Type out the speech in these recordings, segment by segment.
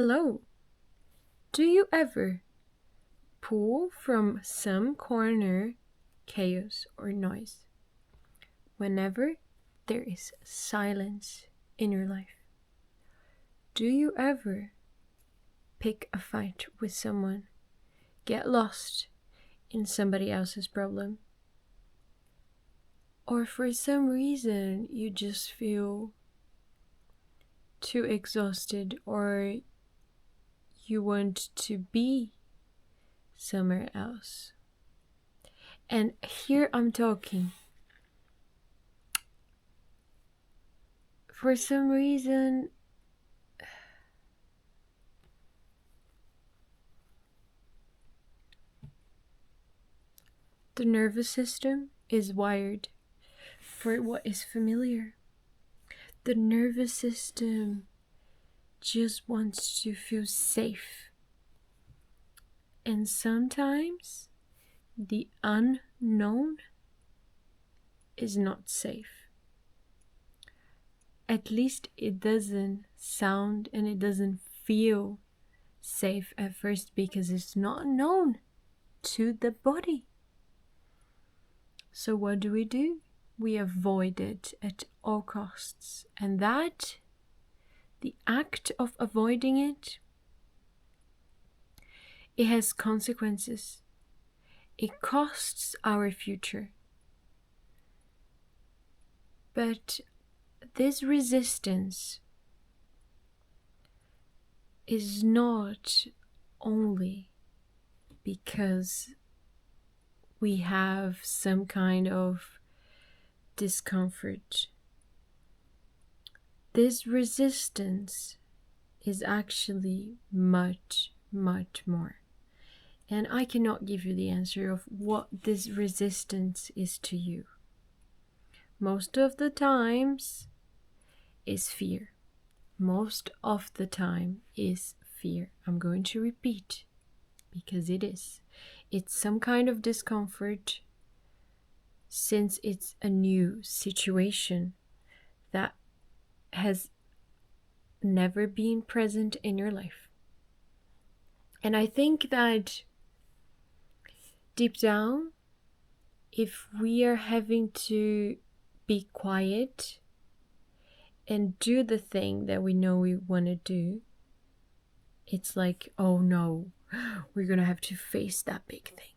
Hello. Do you ever pull from some corner chaos or noise whenever there is silence in your life? Do you ever pick a fight with someone, get lost in somebody else's problem? Or for some reason you just feel too exhausted or you want to be somewhere else? And here I'm talking. For some reason, the nervous system is wired for what is familiar. The nervous system just wants to feel safe. And sometimes the unknown is not safe. At least it doesn't sound and it doesn't feel safe at first because it's not known to the body. So what do? We avoid it at all costs. And that, the act of avoiding it has consequences. It costs our future. But this resistance is not only because we have some kind of discomfort. This resistance is actually much, much more. And I cannot give you the answer of what this resistance is to you. Most of the times is fear. Most of the time is fear. I'm going to repeat because it is. It's some kind of discomfort since it's a new situation that has never been present in your life. And I think that deep down, if we are having to be quiet and do the thing that we know we want to do, it's like, oh no, we're gonna have to face that big thing.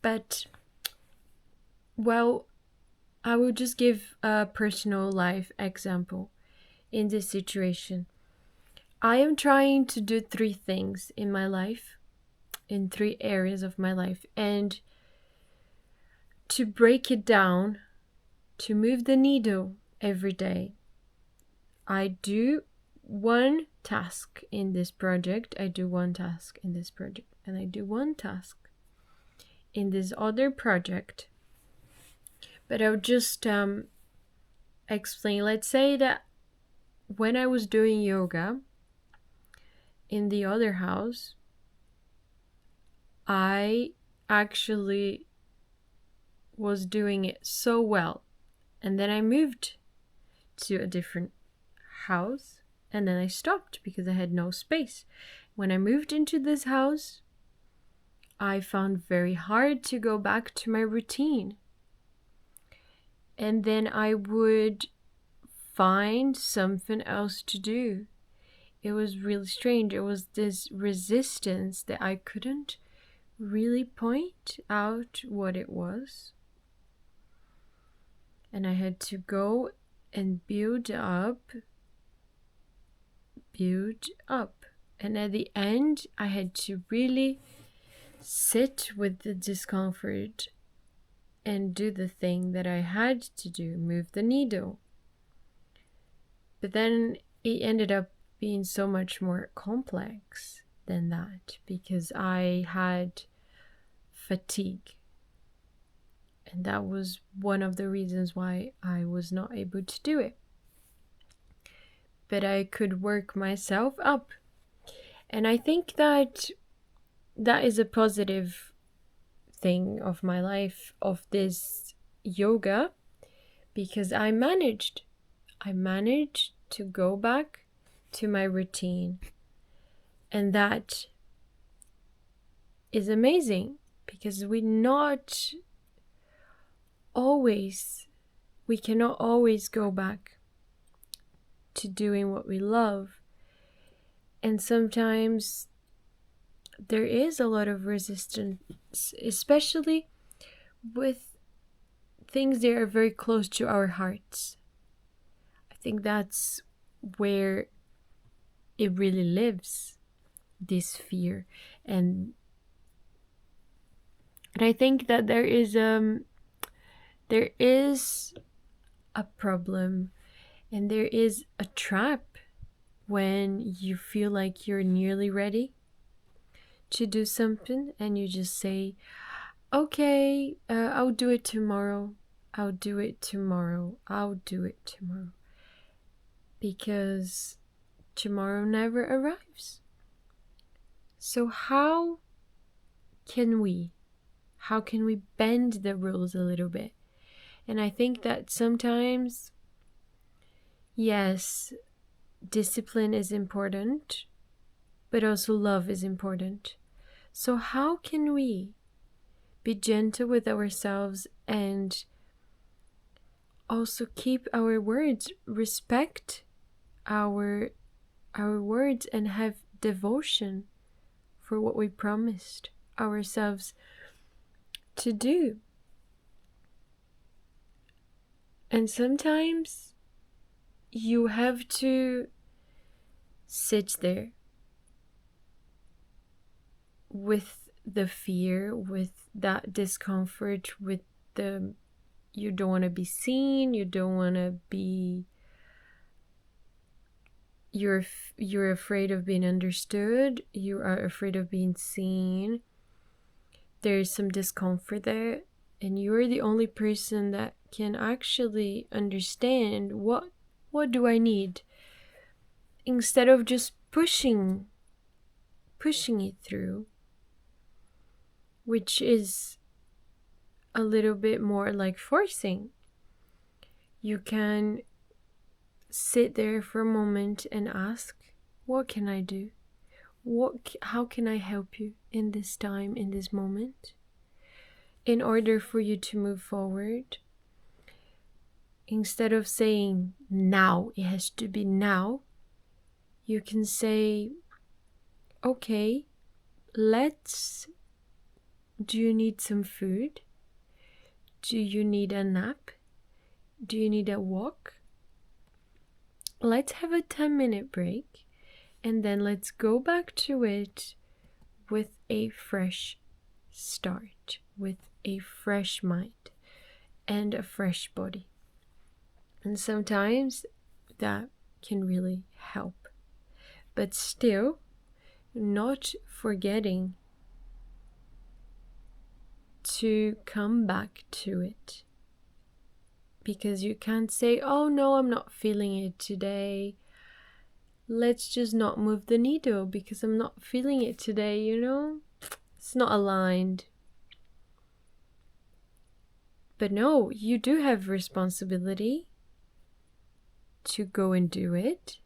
But, well, I will just give a personal life example in this situation. I am trying to do 3 things in my life, in 3 areas of my life, and to break it down, to move the needle every day, I do one task in this project, I do one task in this project, and I do one task in this other project. But I'll just explain. Let's say that when I was doing yoga in the other house, I actually was doing it so well. And then I moved to a different house and then I stopped because I had no space. When I moved into this house, I found very hard to go back to my routine. And then I would find something else to do. It was really strange. It was this resistance that I couldn't really point out what it was. And I had to go and build up. And at the end, I had to really sit with the discomfort and do the thing that I had to do, move the needle. But then it ended up being so much more complex than that because I had fatigue. And that was one of the reasons why I was not able to do it. But I could work myself up. And I think that is a positive thing of my life, of this yoga, because I managed to go back to my routine. And that is amazing, because we cannot always go back to doing what we love. And sometimes there is a lot of resistance, especially with things that are very close to our hearts. I think that's where it really lives, this fear. And I think that there is a problem, and there is a trap when you feel like you're nearly ready to do something and you just say, okay, I'll do it tomorrow. I'll do it tomorrow. I'll do it tomorrow. Because tomorrow never arrives. So how can we bend the rules a little bit? And I think that sometimes, yes, discipline is important, but also love is important. So how can we be gentle with ourselves and also keep our words, respect our words, and have devotion for what we promised ourselves to do? And sometimes you have to sit there with the fear, with that discomfort, with the you don't want to be seen, you don't want to be, you're afraid of being understood, you are afraid of being seen. There's some discomfort there, and you're the only person that can actually understand what do I need, instead of just pushing it through, which is a little bit more like forcing. You can sit there for a moment and ask, what can I do? How can I help you in this time, in this moment, in order for you to move forward? Instead of saying now, it has to be now, you can say, okay, do you need some food? Do you need a nap? Do you need a walk? Let's have a 10-minute break, and then let's go back to it with a fresh start, with a fresh mind and a fresh body. And sometimes that can really help. But still, not forgetting to come back to it. Because you can't say, oh no, I'm not feeling it today. Let's just not move the needle because I'm not feeling it today, It's not aligned. But no, you do have responsibility to go and do it.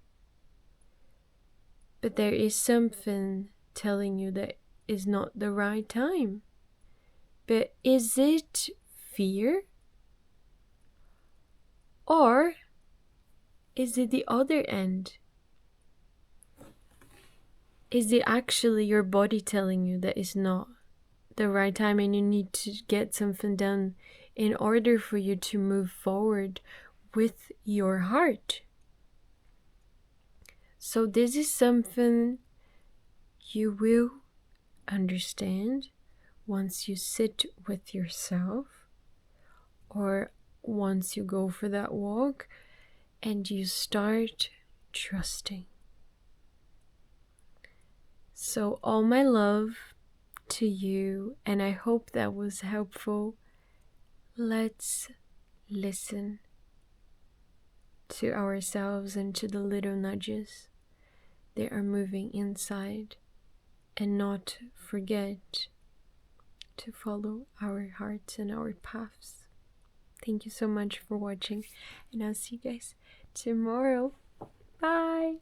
But there is something telling you that is not the right time. But is it fear? Or is it the other end? Is it actually your body telling you that it's not the right time and you need to get something done in order for you to move forward with your heart? So this is something you will understand once you sit with yourself, or once you go for that walk and you start trusting. So all my love to you, and I hope that was helpful. Let's listen to ourselves and to the little nudges that are moving inside, and not forget to follow our hearts and our paths. Thank you so much for watching, and I'll see you guys tomorrow. Bye!